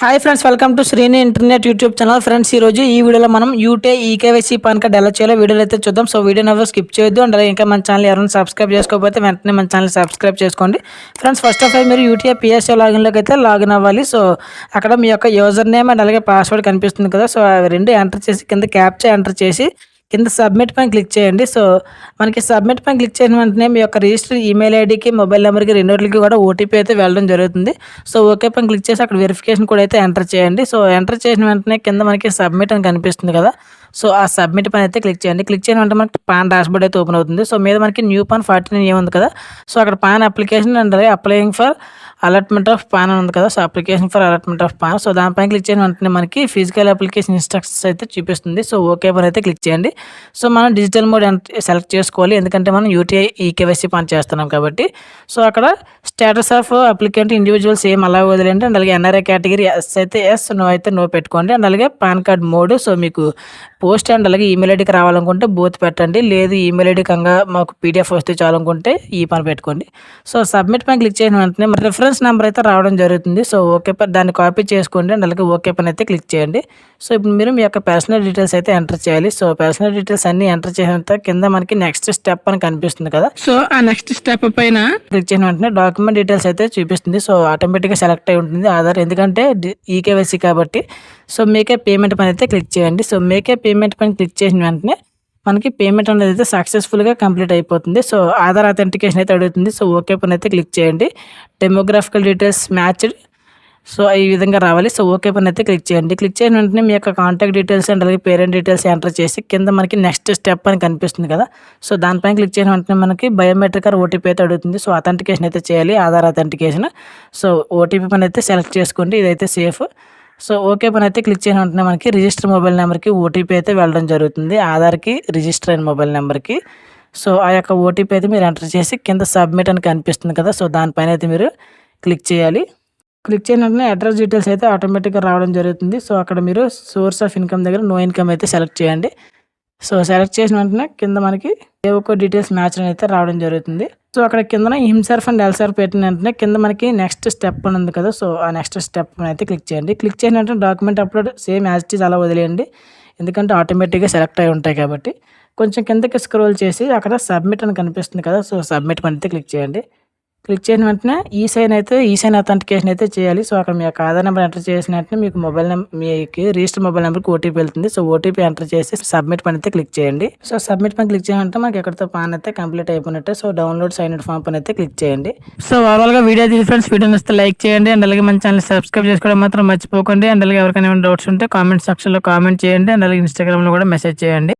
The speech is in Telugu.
Hi friends, welcome to Srini internet YouTube channel. Friends, ఈ రోజు ఈ వీడియోలో మనం యూటీఐ ఈకేవైసీ పాన్ కార్డ్ ఎలా చేయాలో వీడియోలో అయితే చూద్దాం. సో వీడియోని ఎవరు స్కిప్ చేయొద్దు. అండ్ ఇంకా మన ఛానల్ ఎవరైనా సబ్స్క్రైబ్ చేసుకోకపోతే వెంటనే మన ఛానల్ సబ్స్క్రైబ్ చేసుకోండి. ఫ్రెండ్స్, ఫస్ట్ ఆఫ్ ఆల్ మీరు యూటీఐ పిఎస్ఏ లాగిన్లోకి అయితే లాగిన్ అవ్వాలి. సో అక్కడ మీ యొక్క యూజర్ నేమ్ అండ్ అలాగే పాస్వర్డ్ కనిపిస్తుంది కదా. సో అవి రెండు ఎంటర్ చేసి కింద క్యాప్చా ఎంటర్ చేసి కింద సబ్మిట్ పైన క్లిక్ చేయండి. సో మనకి సబ్మిట్ పైన క్లిక్ చేసిన వెంటనే మీ యొక్క రిజిస్టర్ ఈమెయిల్ ఐడికి మొబైల్ నెంబర్కి రెండింటికి కూడా ఓటీపీ అయితే వెళ్ళడం జరుగుతుంది. సో ఓకే పైన క్లిక్ చేసి అక్కడ వెరిఫికేషన్ కూడా అయితే ఎంటర్ చేయండి. సో ఎంటర్ చేసిన వెంటనే కింద మనకి సబ్మిట్ అని కనిపిస్తుంది కదా. సో ఆ సబ్మిట్ పైన అయితే క్లిక్ చేయండి. క్లిక్ చేయడం అంటే మనకి పాన్ డాష్బోర్డ్ అయితే ఓపెన్ అవుతుంది. సో మీద మనకి న్యూ పాన్ 49 ఉంది కదా. సో అక్కడ పాన్ అప్లికేషన్ అండ్ అలాగే applying for allotment of pan అని ఉంది కదా. So application for allotment of pan. So దానిపైన క్లిక్ చేయడం వెంటనే మనకి ఫిజికల్ అప్లికేషన్ ఇన్స్ట్రక్షన్స్ అయితే చూపిస్తుంది. సో ఓకే పైన అయితే క్లిక్ చేయండి. సో మనం డిజిటల్ మోడ్ సెలెక్ట్ చేసుకోవాలి, ఎందుకంటే మనం యూటీఐ ఈకేవైసీ పాన్ చేస్తున్నాం కాబట్టి. సో అక్కడ status of applicant individual same అలా వదిలేండి. అండ్ అలాగే ఎన్ఆర్ఐ కేటగిరీ ఎస్ అయితే ఎస్, నో అయితే నో పెట్టుకోండి. అండ్ అలాగే పాన్ కార్డ్ మోడ్ సో మీకు పోస్ట్ అండ్ అలాగే ఈమెయిల్ ఐడికి రావాలనుకుంటే బోత్ పెట్టండి. లేదు ఈమెయిల్ ఐడి కంగా మాకు పీడిఎఫ్ వస్తే చాలనుకుంటే ఈ పని పెట్టుకోండి. సో సబ్మిట్ పైన క్లిక్ చేసిన వెంటనే మన రిఫరెన్స్ నెంబర్ అయితే రావడం జరుగుతుంది. సో ఓకే పని దాన్ని కాపీ చేసుకోండి. అండ్ అలాగే ఓకే పని అయితే క్లిక్ చేయండి. సో ఇప్పుడు మీరు మీ యొక్క పర్సనల్ డీటెయిల్స్ అయితే ఎంటర్ చేయాలి. సో పర్సనల్ డీటెయిల్స్ అన్ని ఎంటర్ చేసినంత కింద మనకి నెక్స్ట్ స్టెప్ అని కనిపిస్తుంది కదా. సో ఆ నెక్స్ట్ స్టెప్ పైన క్లిక్ చేసిన వెంటనే డాక్యుమెంట్ డీటెయిల్స్ అయితే చూపిస్తుంది. సో ఆటోమేటిక్గా సెలెక్ట్ అయి ఉంటుంది ఆధార్, ఎందుకంటే ఈకేవైసీ కాబట్టి. సో మేకే పేమెంట్ పైన అయితే క్లిక్ చేయండి. సో మేకే పేమెంట్ పైన క్లిక్ చేసిన వెంటనే మనకి పేమెంట్ అనేది అయితే సక్సెస్ఫుల్గా కంప్లీట్ అయిపోతుంది. సో ఆధార్ అథెంటికేషన్ అయితే అడుగుతుంది. సో ఓకే పైన అయితే క్లిక్ చేయండి. డెమోగ్రాఫికల్ డీటెయిల్స్ మ్యాచ్డ్, సో ఈ విధంగా రావాలి. సో ఓకే పైన అయితే క్లిక్ చేయండి. క్లిక్ చేసిన వెంటనే మీ యొక్క కాంటాక్ట్ డీటెయిల్స్ అండ్ అలాగే పేరెంట్ డీటెయిల్స్ ఎంటర్ చేసి కింద మనకి నెక్స్ట్ స్టెప్ అని కనిపిస్తుంది కదా. సో దానిపైన క్లిక్ చేసిన వెంటనే మనకి బయోమెట్రిక్ ఓటీపీ అయితే అడుగుతుంది. సో అథెంటికేషన్ అయితే చేయాలి, ఆధార్ అథెంటికేషన్. సో ఓటీపీ పైన అయితే సెలెక్ట్ చేసుకోండి, ఇదైతే సేఫ్. సో ఓకే పైన అయితే క్లిక్ చేసిన వెంటనే మనకి రిజిస్టర్ మొబైల్ నెంబర్కి ఓటీపీ అయితే వెళ్ళడం జరుగుతుంది, ఆధార్కి రిజిస్టర్ అయిన మొబైల్ నెంబర్కి. సో ఆ యొక్క ఓటీపీ అయితే మీరు ఎంటర్ చేసి కింద సబ్మిట్ అని కనిపిస్తుంది కదా. సో దానిపైన అయితే మీరు క్లిక్ చేయాలి. క్లిక్ చేసిన వెంటనే అడ్రస్ డీటెయిల్స్ అయితే ఆటోమేటిక్గా రావడం జరుగుతుంది. సో అక్కడ మీరు సోర్స్ ఆఫ్ ఇన్కమ్ దగ్గర నో ఇన్కమ్ అయితే సెలెక్ట్ చేయండి. సో సెలెక్ట్ చేసిన వెంటనే కింద మనకి ఏ ఒక్క డీటెయిల్స్ మ్యాచ్ అయితే రావడం జరుగుతుంది. సో అక్కడ కింద హిమ్సర్ఫ్ అండ్ ఎల్సర్ఫ్ పెట్టిన వెంటనే కింద మనకి నెక్స్ట్ స్టెప్ అని ఉంది కదా. సో ఆ నెక్స్ట్ స్టెప్ అయితే క్లిక్ చేయండి. క్లిక్ చేసిన వెంటనే document upload same as it is అలా వదిలేయండి, ఎందుకంటే ఆటోమేటిక్గా సెలెక్ట్ అయి ఉంటాయి కాబట్టి. కొంచెం కిందకి స్క్రోల్ చేసి అక్కడ సబ్మిట్ అని కనిపిస్తుంది కదా. సో సబ్మిట్ పని అయితే క్లిక్ చేయండి. క్లిక్ చేసిన వెంటనే ఈ సైన్ అథెంటికేషన్ అయితే చేయాలి. సో అక్కడ మీ యొక్క ఆధార్ నెంబర్ ఎంటర్ చేసిన వెంటనే మీకు మొబైల్ నెంబర్, మీకు రిజిస్టర్ మొబైల్ నెంబర్కి ఓటీపీ వెళ్తుంది. సో ఓటీపీ ఎంటర్ చేసి సబ్మిట్ పని అయితే క్లిక్ చేయండి. సో సబ్మిట్ పని క్లిక్ చేయాలంటే మనకి ఎక్కడితో పాన్ అయితే కంప్లీట్ అయిపోయినట్టే. So download sign in form పని అయితే క్లిక్ చేయండి. సో ఓవరాల్గా వీడియో ఫ్రెండ్స్, వీడియో నచ్చితే లైక్ చేయండి. అండ్ అలాగే మన ఛానల్ సబ్స్క్రైబ్ చేసుకోవడం మాత్రం మర్చిపోకండి. అండ్ అలాగే ఎవరికైనా ఏమైనా డౌట్స్ ఉంటే కామెంట్ సెక్షన్లో కామెంట్ చేయండి. అండ్ అలాగే ఇన్స్టాగ్రామ్లో కూడా మెసేజ్ చేయండి.